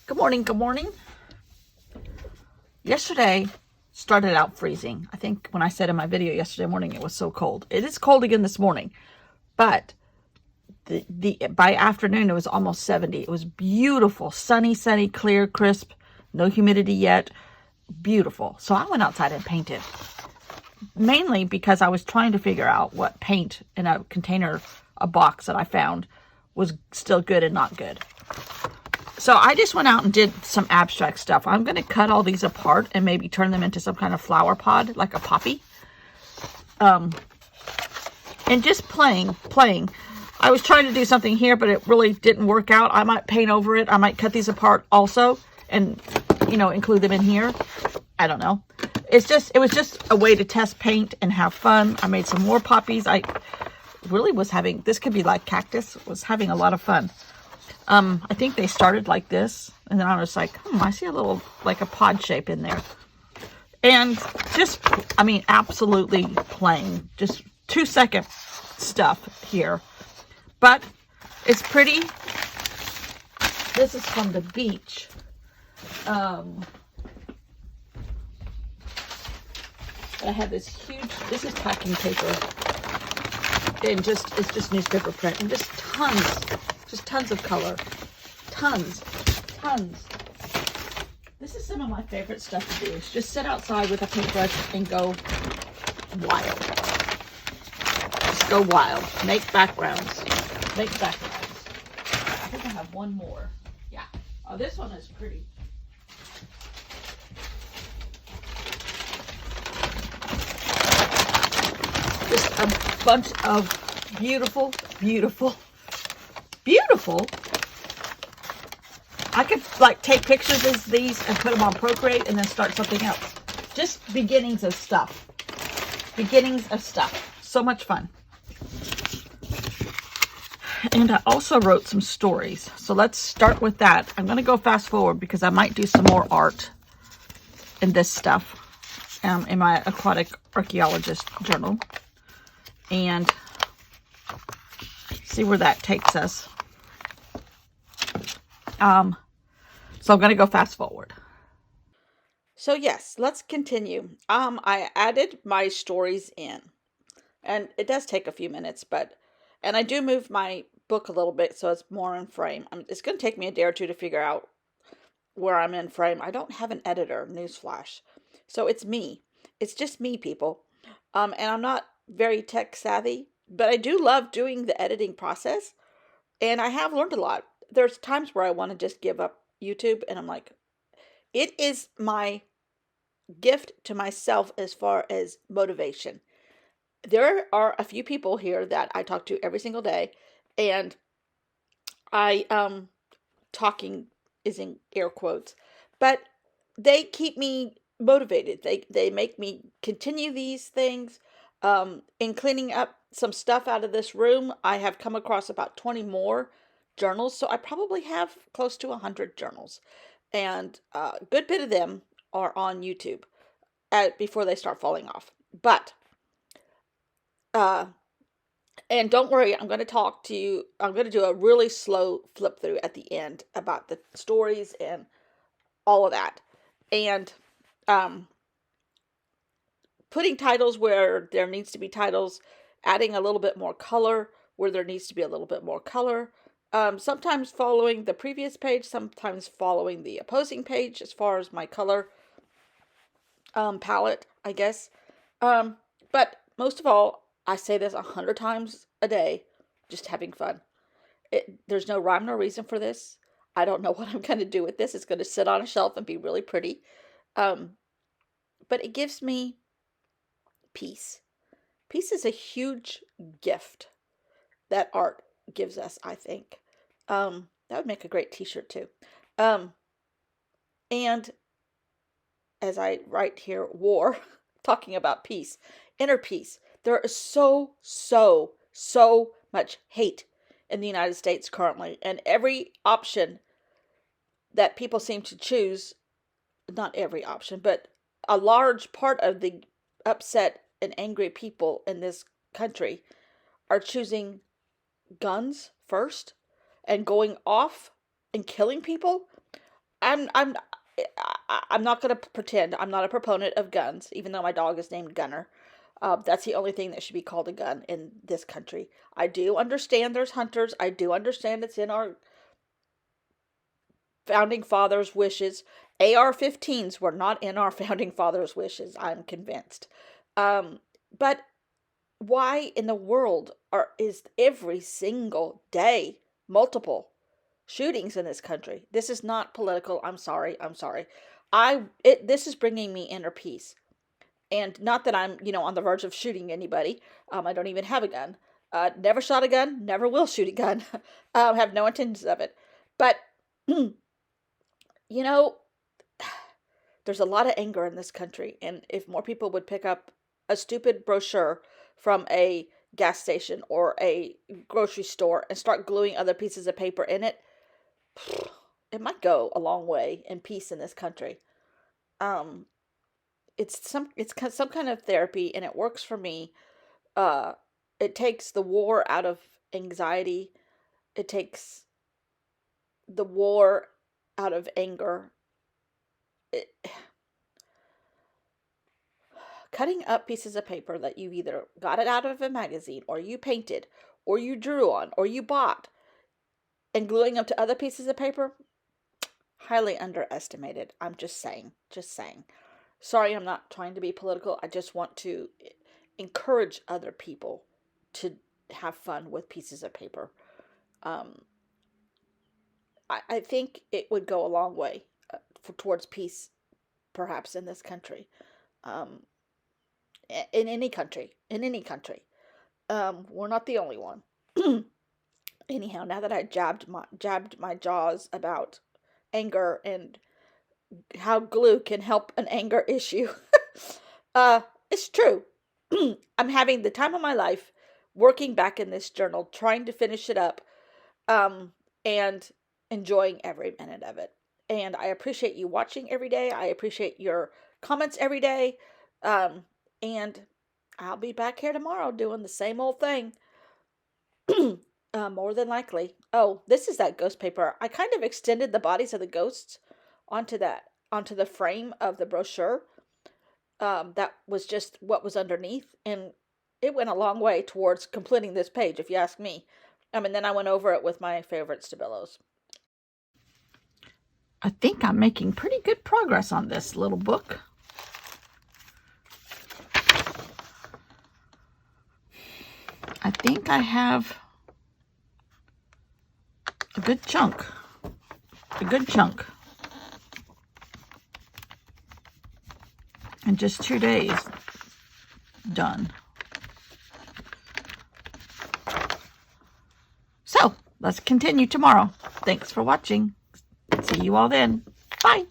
Good morning, good morning. Yesterday started out freezing. I think when I said in my video yesterday morning it was so cold. It is cold again this morning, but by afternoon it was almost 70. It was beautiful, sunny, clear, crisp, no humidity yet. Beautiful. So I went outside and painted. Mainly because I was trying to figure out what paint in a container, a box that I found, was still good and not good. So I just went out and did some abstract stuff. I'm going to cut all these apart and maybe turn them into some kind of flower pod, like a poppy. And just playing. I was trying to do something here, but it really didn't work out. I might paint over it. I might cut these apart also and, include them in here. I don't know. It was just a way to test paint and have fun. I made some more poppies. I really was having, this could be like cactus, was having a lot of fun. I think they started like this, and then I was like, I see a little, like a pod shape in there. And just, absolutely playing. Just 2-second stuff here. But it's pretty. This is from the beach. I have this huge, this is packing paper. And it's just newspaper print. And just tons of color. Tons. This is some of my favorite stuff to do. Is just sit outside with a paintbrush and go wild. Just go wild. Make backgrounds. I think I have one more. Yeah. Oh, this one is pretty. Just a bunch of beautiful. I could take pictures of these and put them on Procreate and then start something else. Just beginnings of stuff. So much fun. And I also wrote some stories. So let's start with that. I'm going to go fast forward because I might do some more art in this stuff in my Aquatic Archaeologist journal. And see where that takes us. So I'm going to go fast forward. So yes, let's continue. I added my stories in, and it does take a few minutes, and I do move my book a little bit so it's more in frame. It's going to take me a day or two to figure out where I'm in frame. I don't have an editor, newsflash. So it's me. It's just me, people. And I'm not very tech savvy, but I do love doing the editing process, and I have learned a lot. There's times where I want to just give up YouTube, and I'm like, it is my gift to myself as far as motivation. There are a few people here that I talk to every single day, and talking is in air quotes, but they keep me motivated. They make me continue these things. In cleaning up some stuff out of this room, I have come across about 20 more journals, so I probably have close to 100 journals, and a good bit of them are on YouTube before they start falling off. But and don't worry, I'm going to talk to you. I'm going to do a really slow flip through at the end about the stories and all of that, and putting titles where there needs to be titles, adding a little bit more color where there needs to be a little bit more color. Sometimes following the previous page, sometimes following the opposing page as far as my color palette, I guess. But most of all, I say this 100 times a day, just having fun. There's no rhyme or reason for this. I don't know what I'm going to do with this. It's going to sit on a shelf and be really pretty. But it gives me peace. Peace is a huge gift that art gives us, I think. That would make a great t-shirt too. And as I write here, war, talking about peace, inner peace. There is so much hate in the United States currently, and every option that people seem to choose, not every option, but a large part of the upset and angry people in this country are choosing guns first and going off and killing people. I'm not going to pretend I'm not a proponent of guns, even though my dog is named Gunner. That's the only thing that should be called a gun in this country. I do understand there's hunters. I do understand it's in our founding fathers' wishes. AR-15s were not in our founding fathers' wishes, I'm convinced. But why in the world is every single day multiple shootings in this country? This is not political. I'm sorry. This is bringing me inner peace. And not that I'm, on the verge of shooting anybody. I don't even have a gun. Never shot a gun. Never will shoot a gun. Have no intentions of it. But, there's a lot of anger in this country. And if more people would pick up a stupid brochure from a gas station or a grocery store and start gluing other pieces of paper in it, it might go a long way in peace in this country. It's some kind of therapy, and it works for me. It takes the war out of anxiety. It takes the war out of anger. Cutting up pieces of paper that you either got it out of a magazine, or you painted, or you drew on, or you bought, and gluing them to other pieces of paper, highly underestimated. I'm just saying. Sorry, I'm not trying to be political. I just want to encourage other people to have fun with pieces of paper. I think it would go a long way towards peace, perhaps, in this country. In any country. We're not the only one. Anyhow, now that I jabbed my jaws about anger and how glue can help an anger issue, it's true. I'm having the time of my life working back in this journal, trying to finish it up, and enjoying every minute of it. And I appreciate you watching every day. I appreciate your comments every day. And I'll be back here tomorrow doing the same old thing. More than likely. Oh, this is that ghost paper. I kind of extended the bodies of the ghosts onto the frame of the brochure. That was just what was underneath, and it went a long way towards completing this page, if you ask me. And then I went over it with my favorite Stabilos. I think I'm making pretty good progress on this little book. I think I have a good chunk. In just 2 days, done. So, let's continue tomorrow. Thanks for watching. See you all then. Bye.